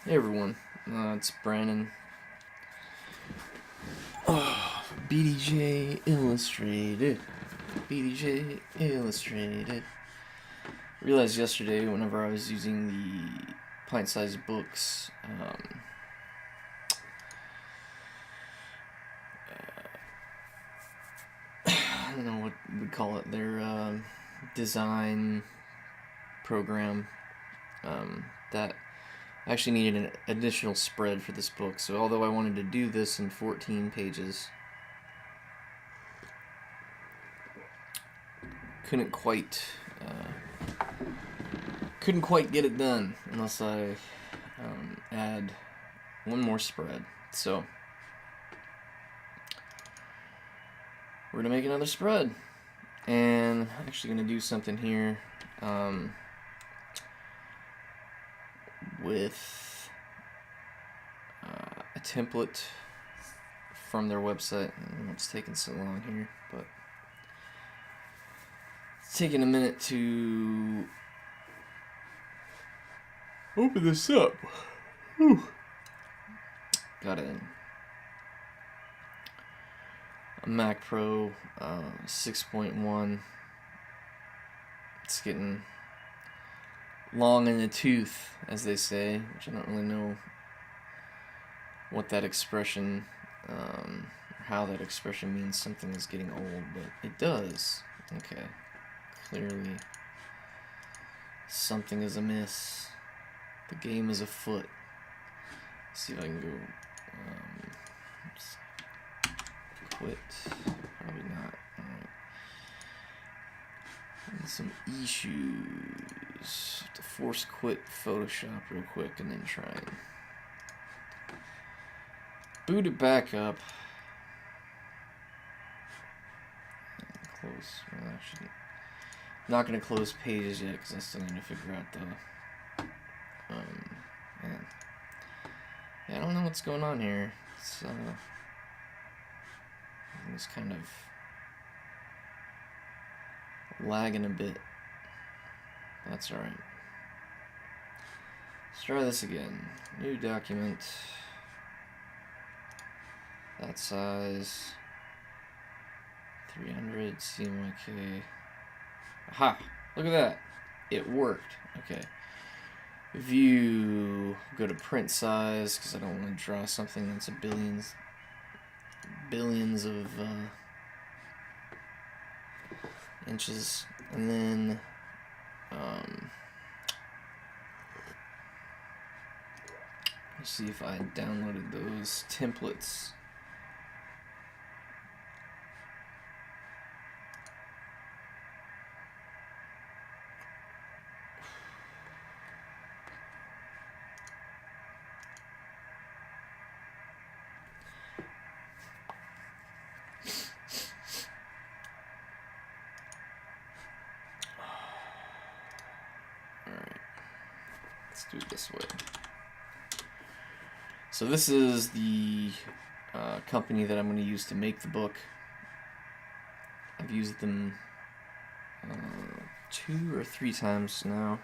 Hey everyone, it's Brandon. Oh, BDJ Illustrated. BDJ Illustrated. Realized yesterday, whenever I was using the pint-sized books, I don't know what we'd call it, their design program, that I actually needed an additional spread for this book. So although I wanted to do this in 14 pages, couldn't quite get it done unless I add one more spread. So we're gonna make another spread, and I'm actually gonna do something here with a template from their website. I don't know what's taking so long here, but it's taking a minute to open this up. Whew. Got a Mac Pro 6.1. It's getting long in the tooth, as they say, which I don't really know what that expression, or how that expression means something is getting old, but it does. Okay, clearly something is amiss. The game is afoot. Let's see if I can go quit. Probably not. Alright. Some issues. Have to force quit Photoshop real quick and then try and boot it back up. Close. Well, actually, I'm not going to close pages yet because I still need to figure out the. Man. Yeah, I don't know what's going on here. It's kind of lagging a bit. That's alright. Let's try this again. New document. That size. 300 CMYK. Aha! Look at that. It worked. Okay. View. Go to print size because I don't want to draw something that's a billions of inches, and then let's see if I downloaded those templates. Do it this way. So this is the company that I'm going to use to make the book. I've used them 2 or 3 times now.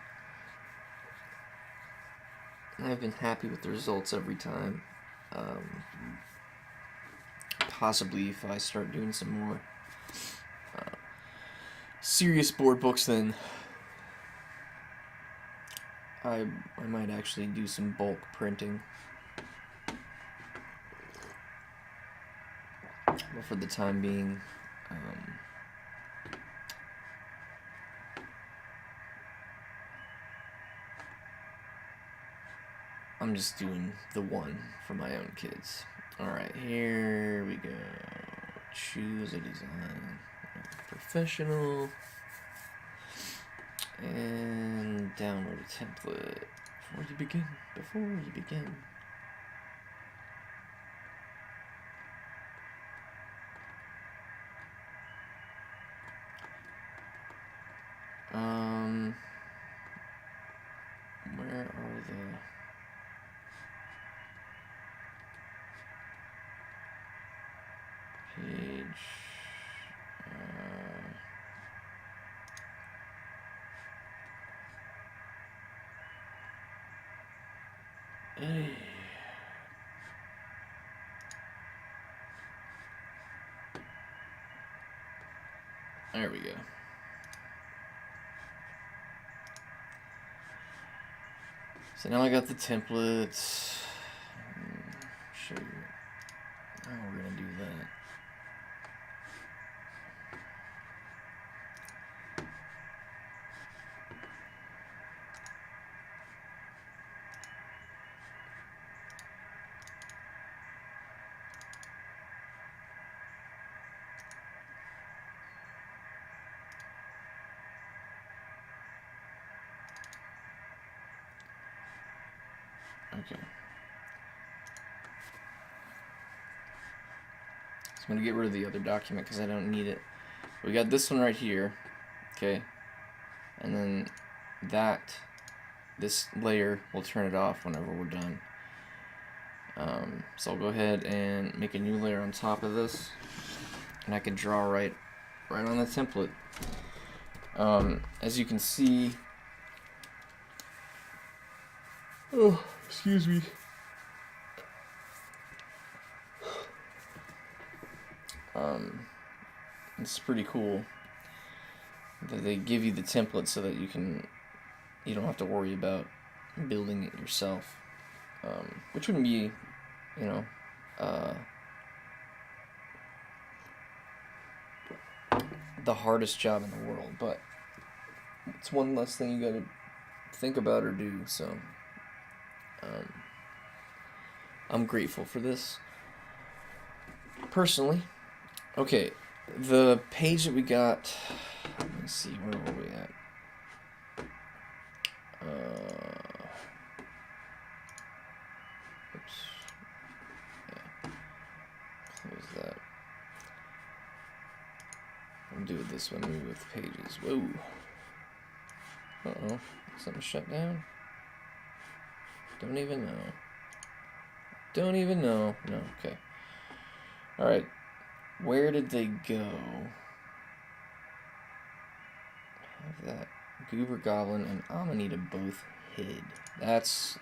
I've been happy with the results every time. Possibly if I start doing some more serious board books, then I might actually do some bulk printing. But for the time being, I'm just doing the one for my own kids. Alright, here we go. Choose a design. Professional. And download a template before you begin. Where are the page? Hey. There we go. So now I got the templates. Show you how we're gonna do that. Okay. So I'm going to get rid of the other document because I don't need it. We got this one right here, okay? And then this layer, will turn it off whenever we're done. So I'll go ahead and make a new layer on top of this, and I can draw right on the template. As you can see, oh, excuse me. It's pretty cool that they give you the template so that you don't have to worry about building it yourself, which wouldn't be, the hardest job in the world, but it's one less thing you gotta think about or do. So I'm grateful for this personally. Okay, the page that we got, let me see, where were we at? Oops. Yeah. Close that. I'll do it this one with pages. Whoa. Uh-oh. Something shut down? Don't even know. Don't even know. No, okay. Alright. Where did they go? Have that Goober Goblin and Amanita both hid. That's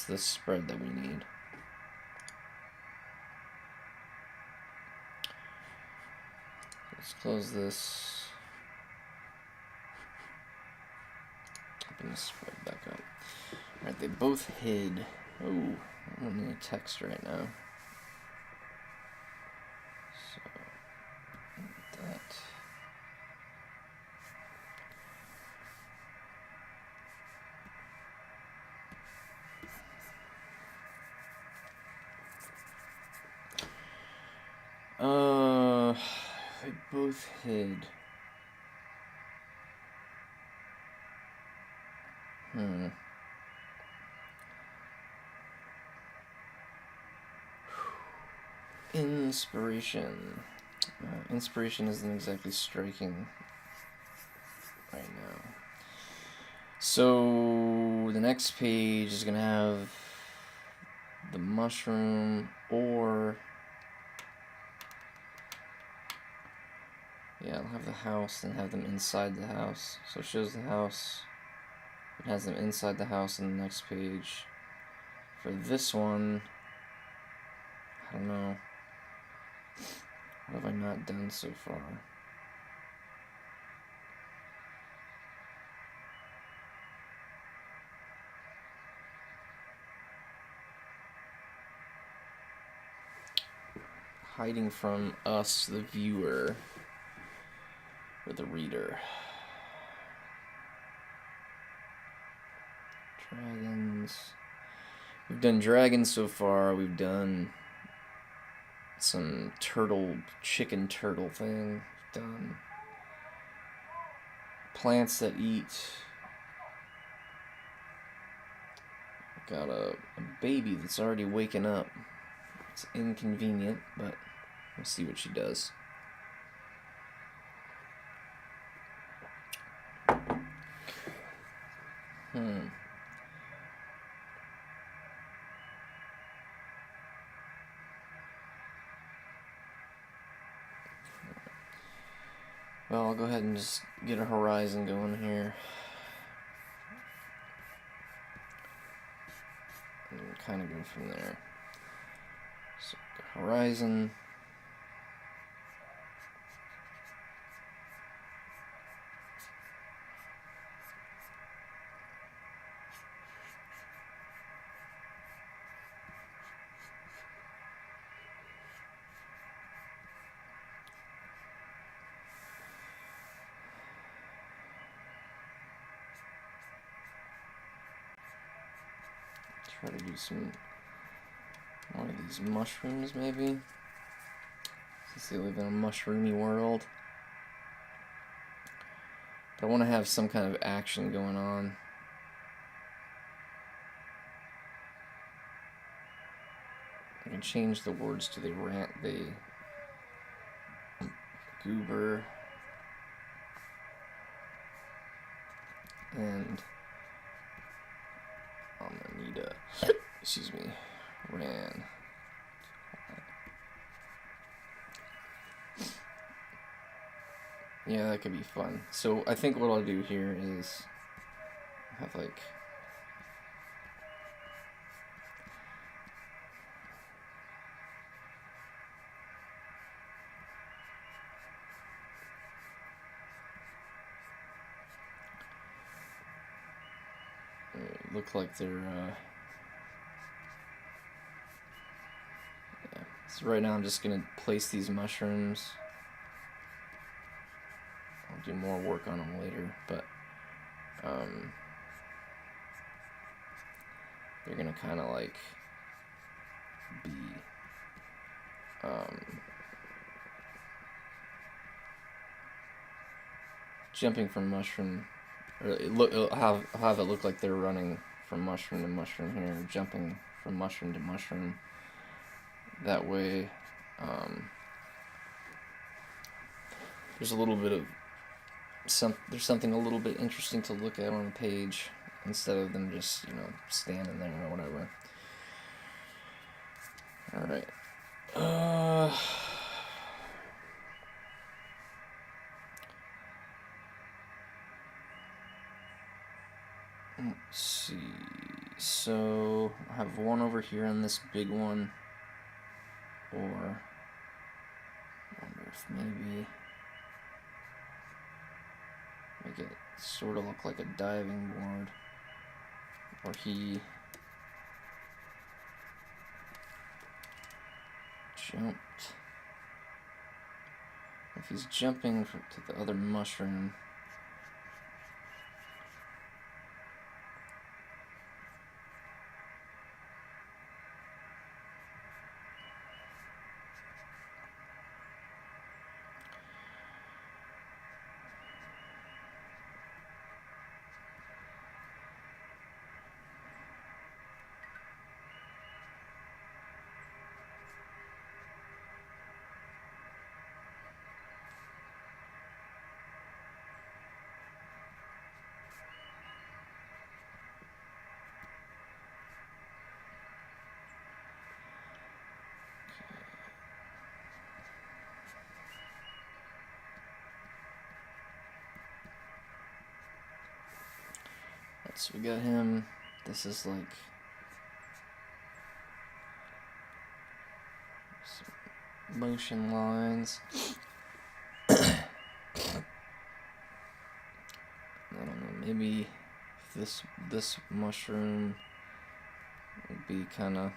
the spread that we need. Let's close this. Open the spread back up. Alright, they both hid. Oh, I don't need text right now. So, that. They both hid. Inspiration. Inspiration isn't exactly striking right now. So the next page is gonna have the mushroom, or yeah, I'll have the house and have them inside the house. So it shows the house, it has them inside the house in the next page. For this one, I don't know. What have I not done so far? Hiding from us, the viewer, or the reader. Dragons. We've done dragons so far. We've done some chicken turtle thing. We've done plants that eat. Got a baby that's already waking up. It's inconvenient, but we'll see what she does. Well, I'll go ahead and just get a horizon going here. And kind of go from there. So horizon. Try to do some more of these mushrooms, maybe. Since they live in a mushroomy world. But I want to have some kind of action going on. I can change the words to they rant, they goober, and Amanita, excuse me, ran. Yeah, that could be fun. So I think what I'll do here is have like look like they're yeah. So right now I'm just gonna place these mushrooms. I'll do more work on them later, but they're gonna kind of like be jumping from mushroom, or it'll have it look like they're running from mushroom to mushroom here, jumping from mushroom to mushroom. That way, there's a little bit of there's something a little bit interesting to look at on the page instead of them just, you know, standing there or whatever. All right. Let's see. So I have one over here on this big one, or I wonder if maybe make it sort of look like a diving board, or he jumped. If he's jumping to the other mushroom, so we got him. This is like some motion lines. I don't know, maybe this mushroom would be kind of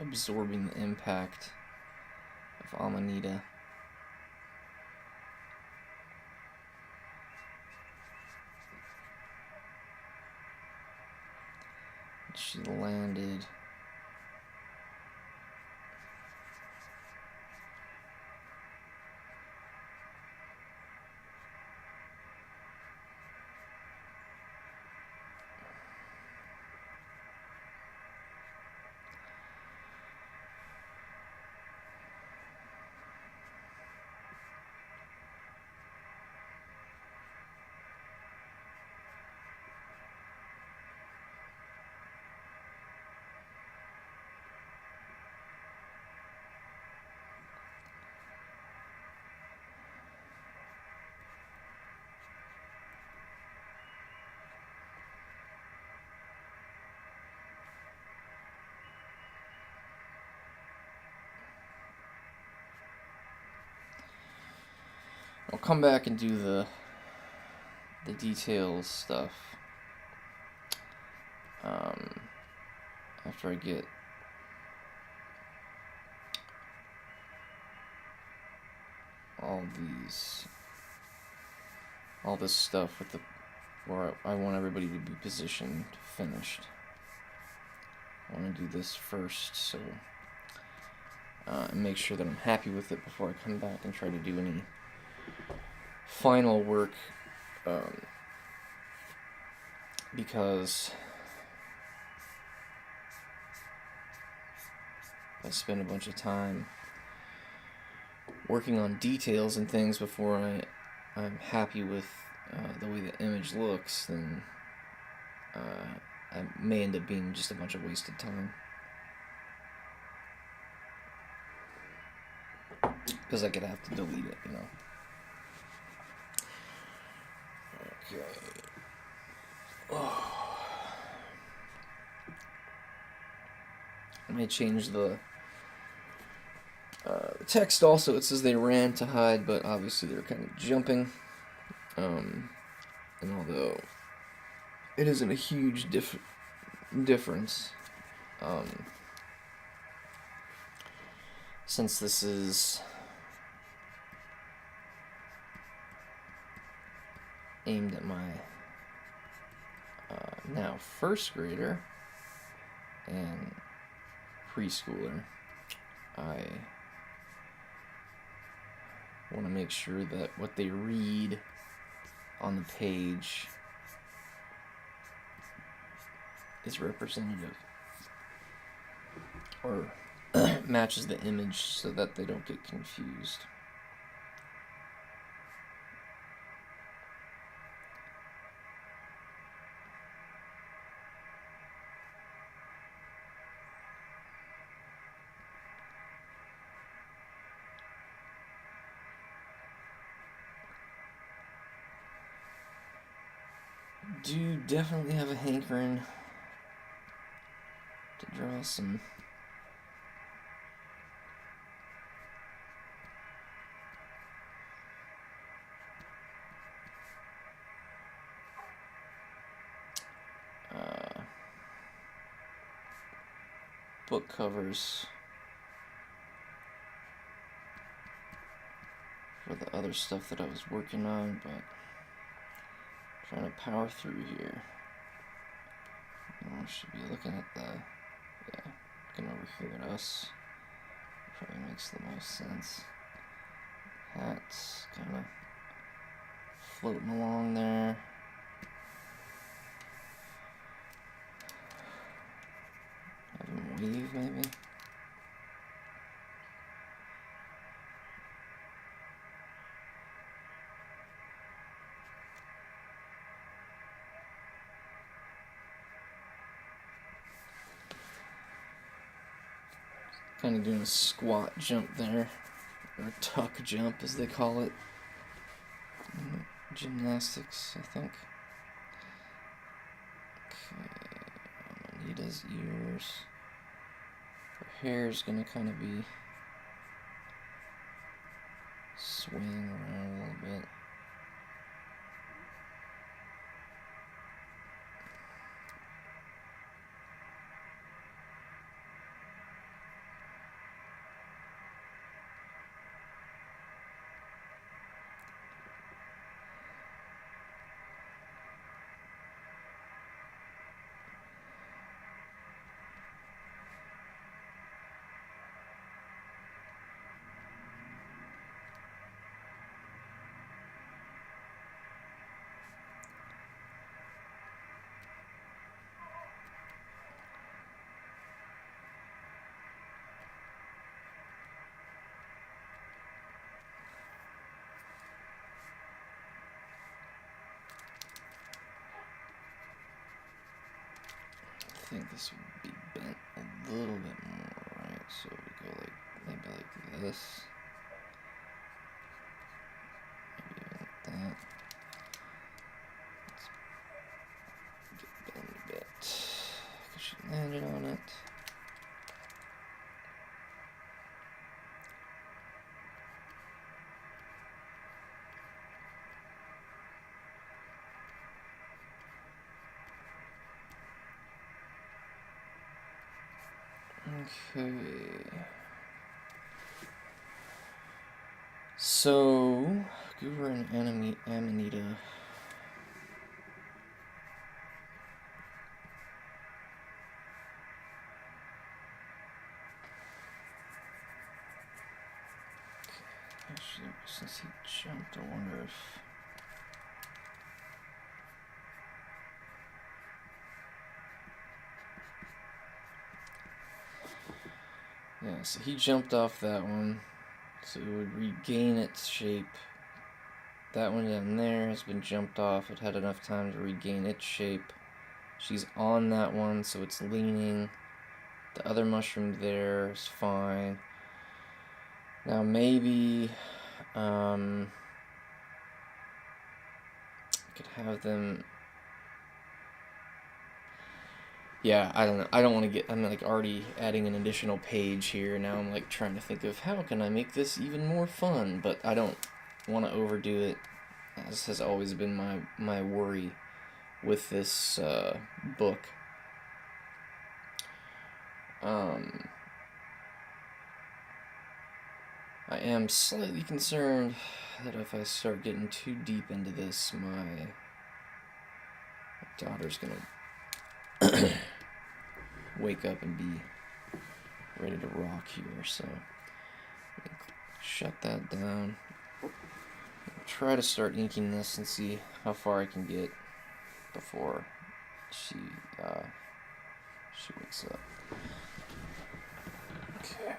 absorbing the impact of Amanita. She landed. I'll come back and do the details stuff after I get all this stuff with where I want everybody to be positioned, finished. I want to do this first, so and make sure that I'm happy with it before I come back and try to do any final work, because I spend a bunch of time working on details and things before I'm happy with the way the image looks, then I may end up being just a bunch of wasted time. Because I could have to delete it, you know. Okay. Oh. I may change the text also. It says they ran to hide, but obviously they're kind of jumping. And although it isn't a huge difference, since this is aimed at my now first grader and preschooler, I want to make sure that what they read on the page is representative or matches the image so that they don't get confused. Do definitely have a hankering to draw some book covers for the other stuff that I was working on, but trying to power through here. I should be looking at looking over here at us. Probably makes the most sense. Hats kind of floating along there. Have him weave maybe. Kind of doing a squat jump there, or a tuck jump as they call it. Gymnastics, I think. Okay, Anita's ears. Her hair's gonna kind of be swaying around a little bit. I think this would be bent a little bit more, right? So we go maybe like this. Maybe even like that. Let's get bent a bit. Because she landed on it. Okay. So, Goober and Amanita. Actually, since he jumped, I wonder if... Yeah, so he jumped off that one, so it would regain its shape. That one down there has been jumped off. It had enough time to regain its shape. She's on that one, so it's leaning. The other mushroom there is fine. Now maybe I could have them... Yeah, I don't know. I don't want to get... I'm like already adding an additional page here. Now I'm like trying to think of how can I make this even more fun, but I don't want to overdo it. This has always been my worry with this book. I am slightly concerned that if I start getting too deep into this, my daughter's gonna wake up and be ready to rock here, so shut that down. Try to start inking this and see how far I can get before she wakes up. Okay.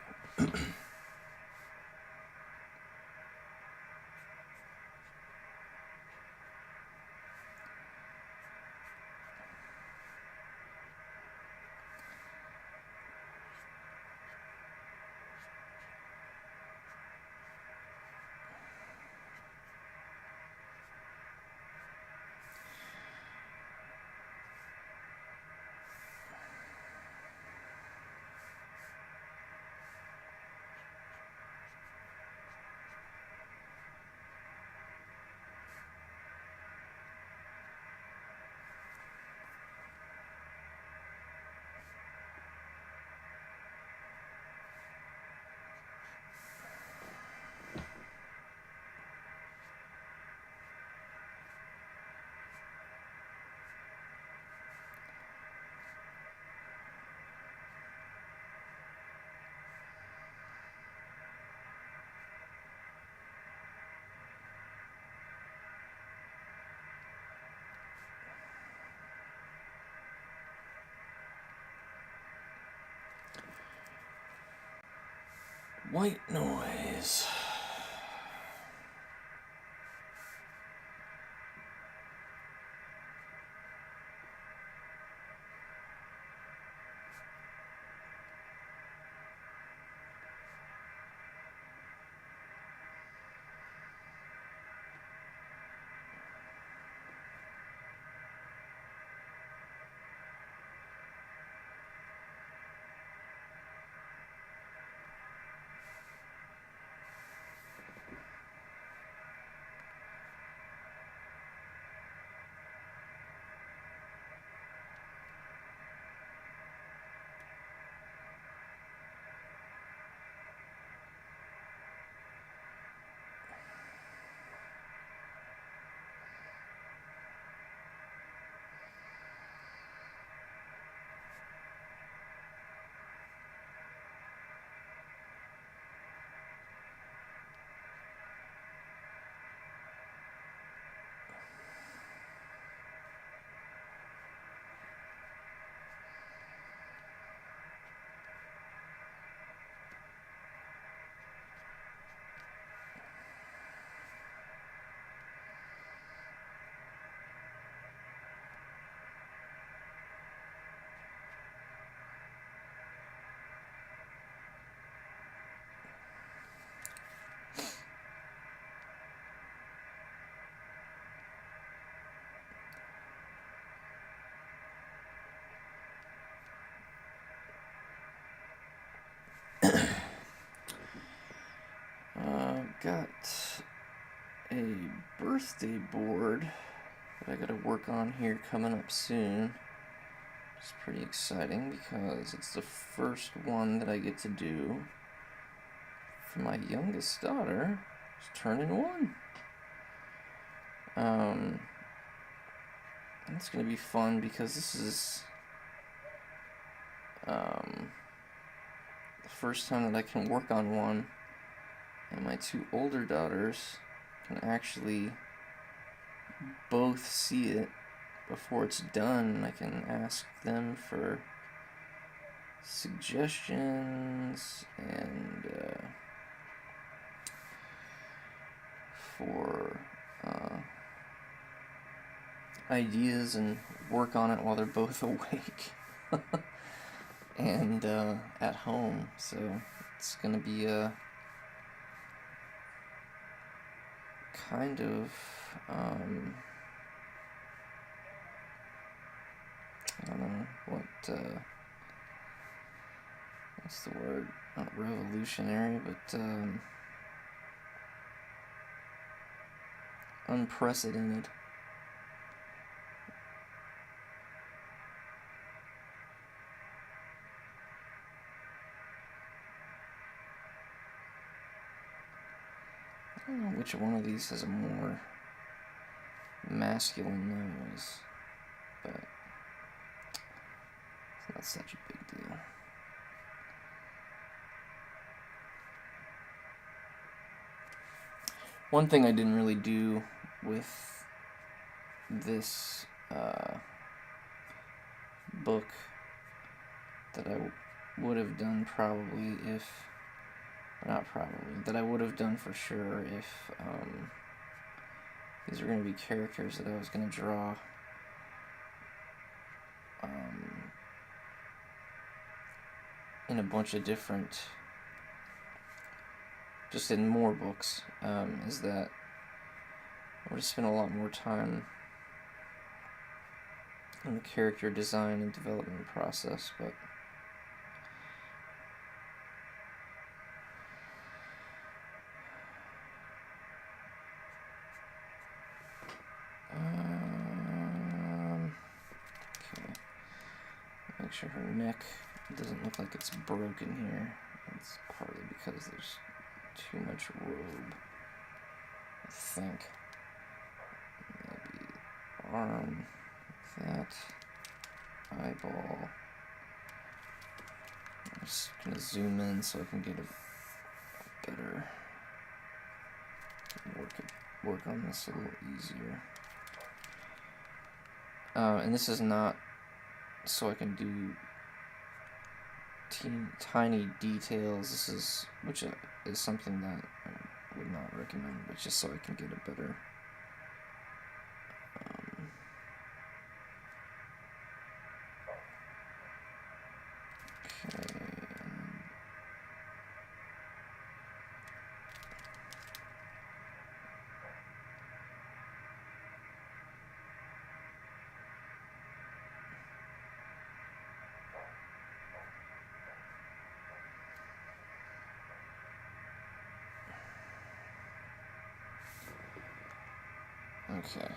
White noise. Got a birthday board that I gotta work on here coming up soon. It's pretty exciting because it's the first one that I get to do for my youngest daughter, who's turning 1. It's going to be fun because this is the first time that I can work on one, and my 2 older daughters can actually both see it before it's done. I can ask them for suggestions and for ideas and work on it while they're both awake and at home. So it's gonna be a kind of I don't know what's the word? Not revolutionary, but unprecedented. I don't know which one of these has a more masculine nose, but it's not such a big deal. One thing I didn't really do with this book that I would have done probably if, not probably, that I would have done for sure if these were going to be characters that I was going to draw in a bunch of different, just in more books, is that I would have spent a lot more time in the character design and development process, but okay. Make sure her neck doesn't look like it's broken here. It's partly because there's too much robe, I think. Maybe arm, that, eyeball. I'm just gonna zoom in so I can get a better, work on this a little easier. And this is not so I can do tiny details. This is, which is something that I would not recommend, but just so I can get a better okay.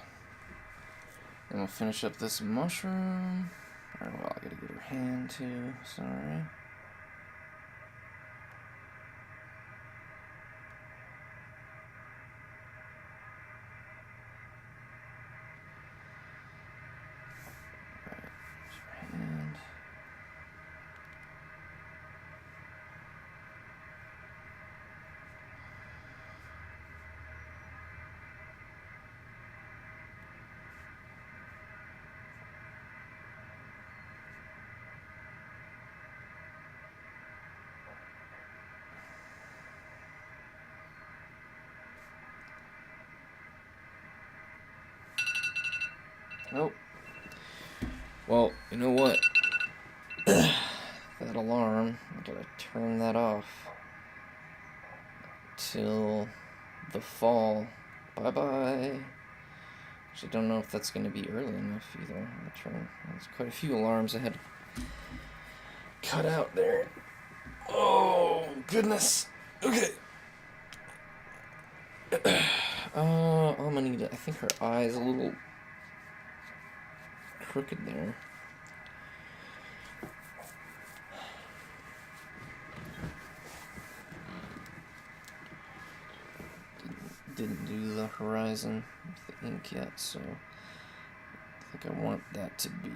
And we'll finish up this mushroom. Or, well, I gotta get her hand too, sorry. Oh. Well, you know what? That alarm, I gotta turn that off till the fall. Bye-bye. Actually, don't know if that's gonna be early enough either. There's quite a few alarms I had to cut out there. Oh, goodness. Okay. I'm gonna need to, I think her eye's a little crooked there. didn't do the horizon with the ink yet, so I think I want that to be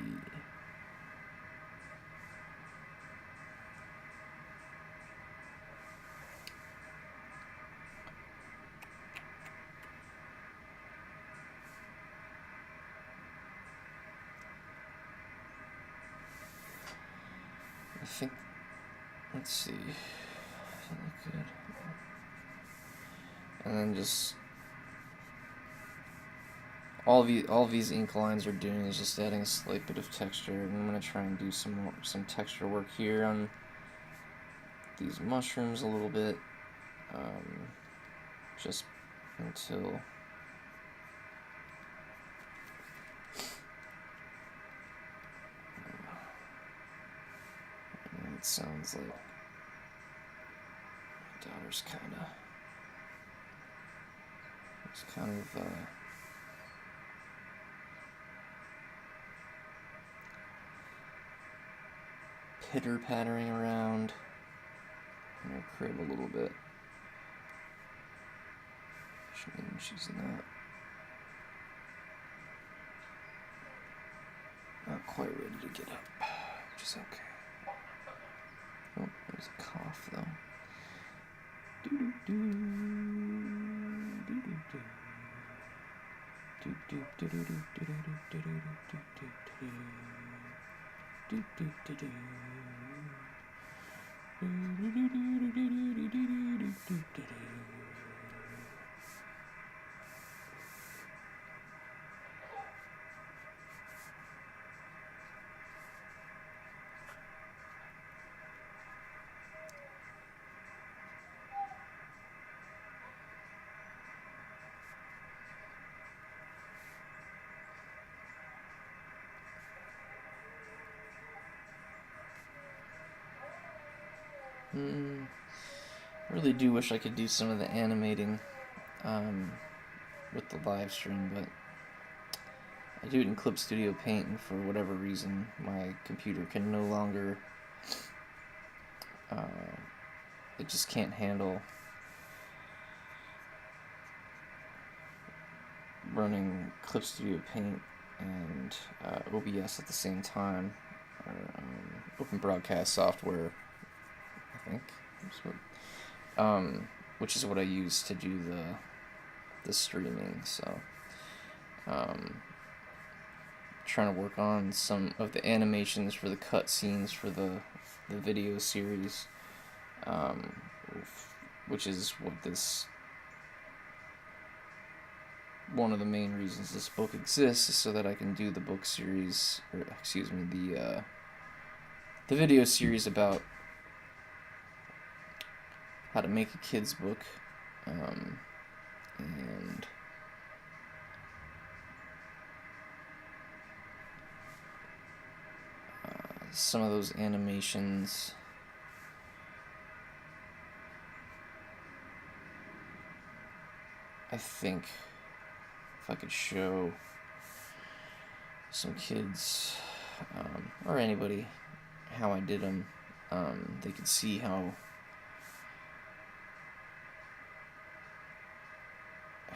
I think, let's see, good. And then just all of these ink lines are doing is just adding a slight bit of texture, and I'm gonna try and do some texture work here on these mushrooms a little bit, just until it sounds like my daughter's kind of pitter-pattering around in her crib a little bit, which means she's not quite ready to get up, which is okay. Oh, there's a cough though. I really do wish I could do some of the animating with the live stream, but I do it in Clip Studio Paint, and for whatever reason, my computer can no longer, it just can't handle running Clip Studio Paint and OBS at the same time, or Open Broadcast Software, I think, which is what I use to do the streaming. So trying to work on some of the animations for the cutscenes for the video series, which is what one of the main reasons this book exists, is so that I can do the book series, or excuse me, the video series about how to make a kid's book, and some of those animations I think if I could show some kids, or anybody, how I did them, they could see how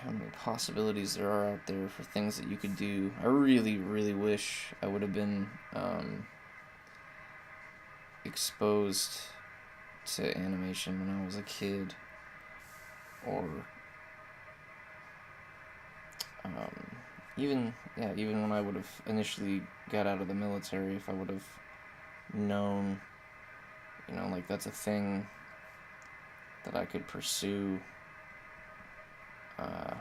many possibilities there are out there for things that you could do. I really, really wish I would have been exposed to animation when I was a kid, or even when I would have initially got out of the military, if I would have known, like that's a thing that I could pursue. I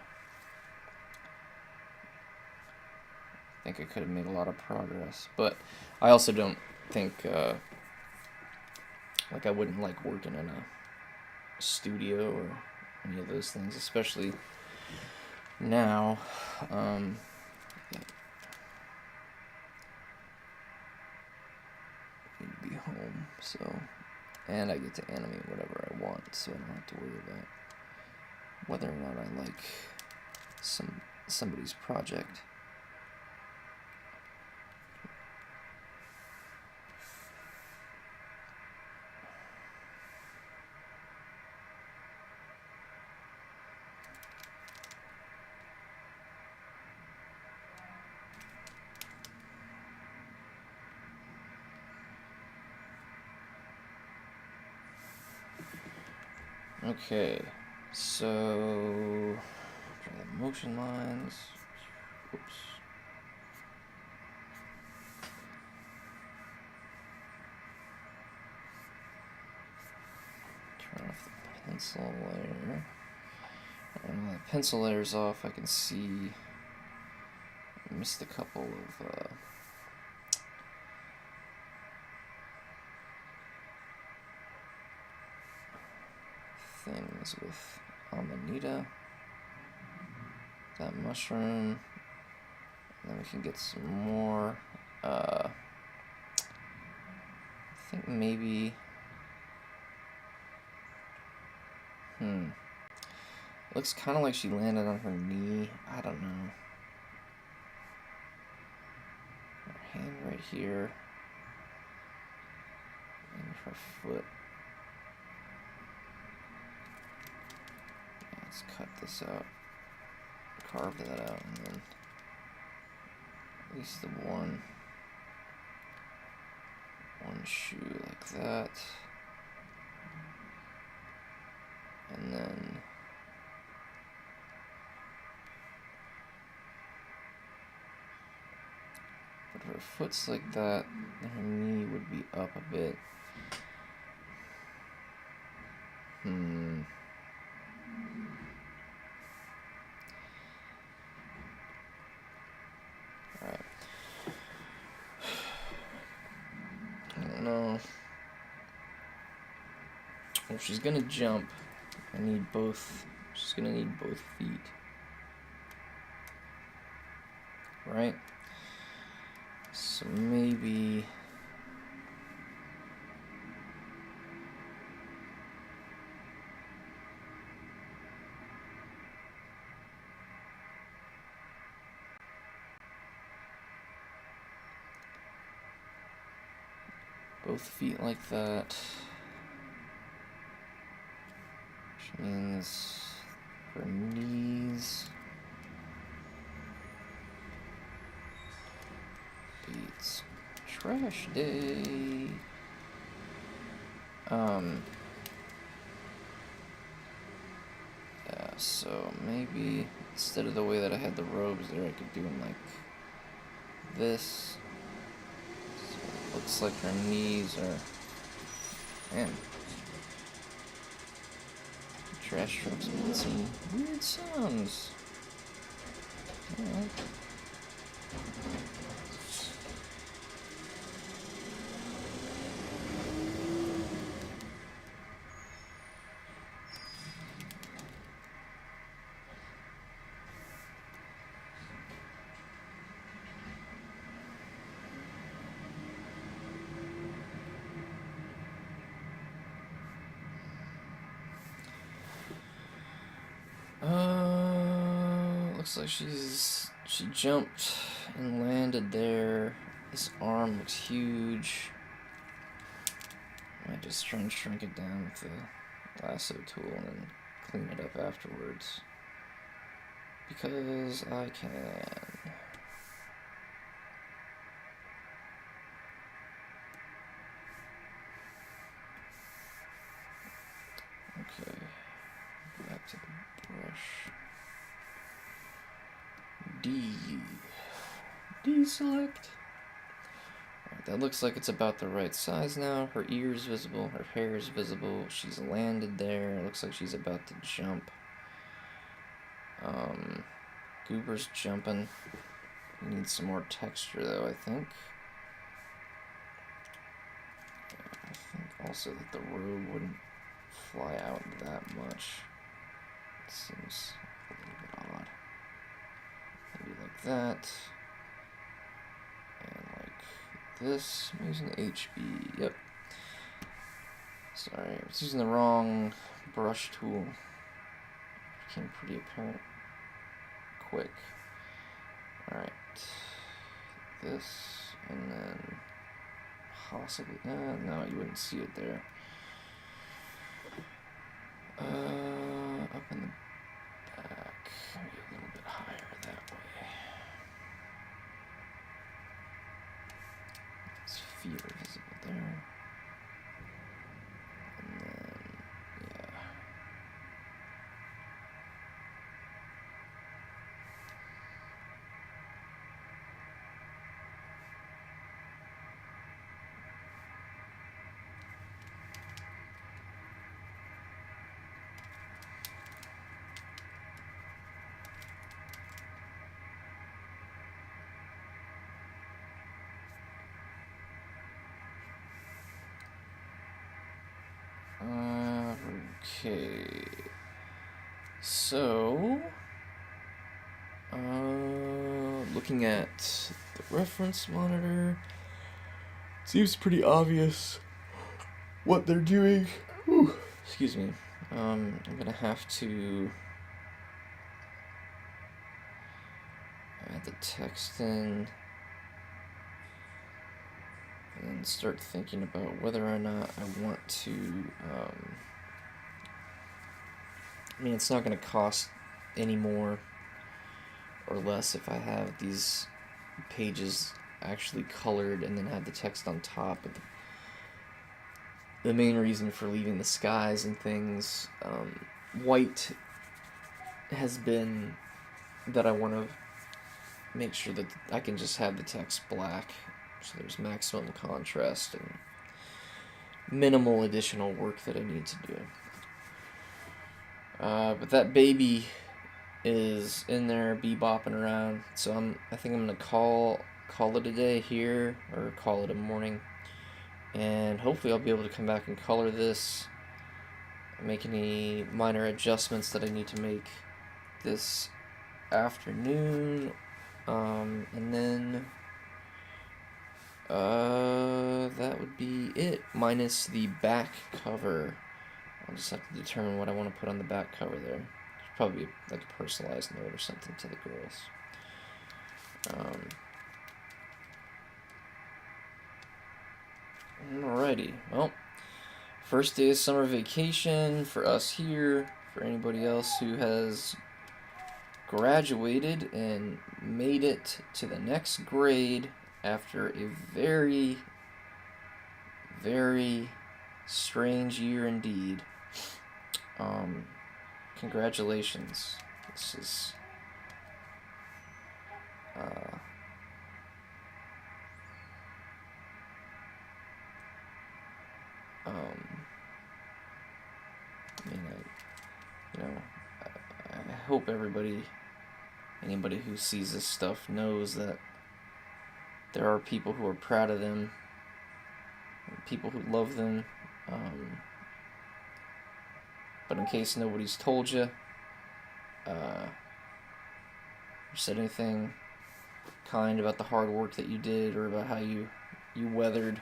think I could have made a lot of progress, but I also don't think like I wouldn't like working in a studio or any of those things, especially now. I need to be home, and I get to animate whatever I want, so I don't have to worry about whether or not I like somebody's project. Okay, so draw the motion lines. Oops. Turn off the pencil layer. And when the pencil layer's off, I can see I missed a couple of things with Amanita, that mushroom, and then we can get some more. I think maybe. Looks kind of like she landed on her knee. I don't know. Her hand right here. And her foot. Yeah, let's cut this out. Carve that out, and then at least the one shoe like that. And then but if her foot's like that, then her knee would be up a bit. Alright. I don't know. If she's gonna jump, I need both. She's gonna need both feet. Right? So maybe both feet like that. Which means her knees beats trash day. Yeah, so maybe instead of the way that I had the robes there, I could do them like this. So it looks like her knees are. Man. Trash trucks making some weird sounds. Alright. Looks like she jumped and landed there. This arm looks huge. I might just try and shrink it down with the lasso tool and then clean it up afterwards. Because I can. Okay. Back to the brush. Deselect. Alright, that looks like it's about the right size now. Her ear's visible, her hair is visible. She's landed there. It looks like she's about to jump. Goober's jumping. We need some more texture though, I think. I think also that the robe wouldn't fly out that much. It seems a little bit odd. Maybe like that. And like this. I'm using HB. Yep. Sorry, I was using the wrong brush tool. It became pretty apparent quick. Alright. This, and then possibly. No, you wouldn't see it there. Up in the back. Maybe a little bit higher that way. His feet are visible there. And then, yeah. Okay. So, looking at the reference monitor, seems pretty obvious what they're doing. Whew. Excuse me. I'm gonna have to add the text in and start thinking about whether or not I want to. I mean, it's not going to cost any more or less if I have these pages actually colored and then have the text on top. But the main reason for leaving the skies and things white has been that I want to make sure that I can just have the text black, so there's maximum contrast and minimal additional work that I need to do. But that baby is in there bebopping around, so I think I'm gonna call it a day here, or call it a morning, and hopefully I'll be able to come back and color this, make any minor adjustments that I need to make this afternoon, and then that would be it, minus the back cover. I'll just have to determine what I want to put on the back cover there. Probably like a personalized note or something to the girls. Alrighty, well, first day of summer vacation for us here. For anybody else who has graduated and made it to the next grade after a very, very strange year indeed. Congratulations. This is I mean, I hope anybody who sees this stuff knows that there are people who are proud of them, people who love them, but in case nobody's told you, or said anything kind about the hard work that you did, or about how you weathered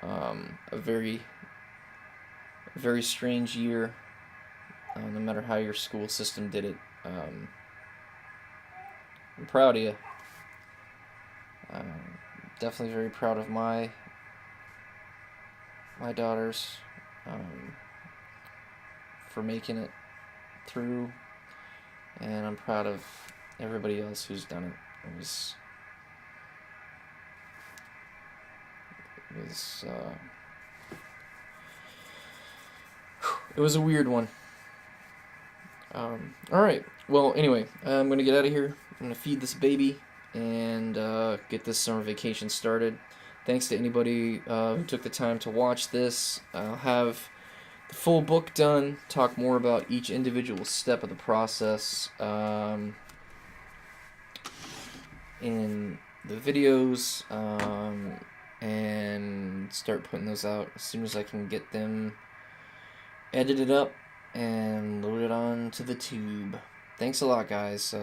a very strange year, no matter how your school system did it, I'm proud of you. Definitely very proud of my daughters for making it through, and I'm proud of everybody else who's done it. It was a weird one. Alright, well, anyway, I'm going to get out of here. I'm going to feed this baby and get this summer vacation started. Thanks to anybody who took the time to watch this. I'll have the full book done, talk more about each individual step of the process in the videos, and start putting those out as soon as I can get them edited up and loaded onto the tube. Thanks a lot, guys.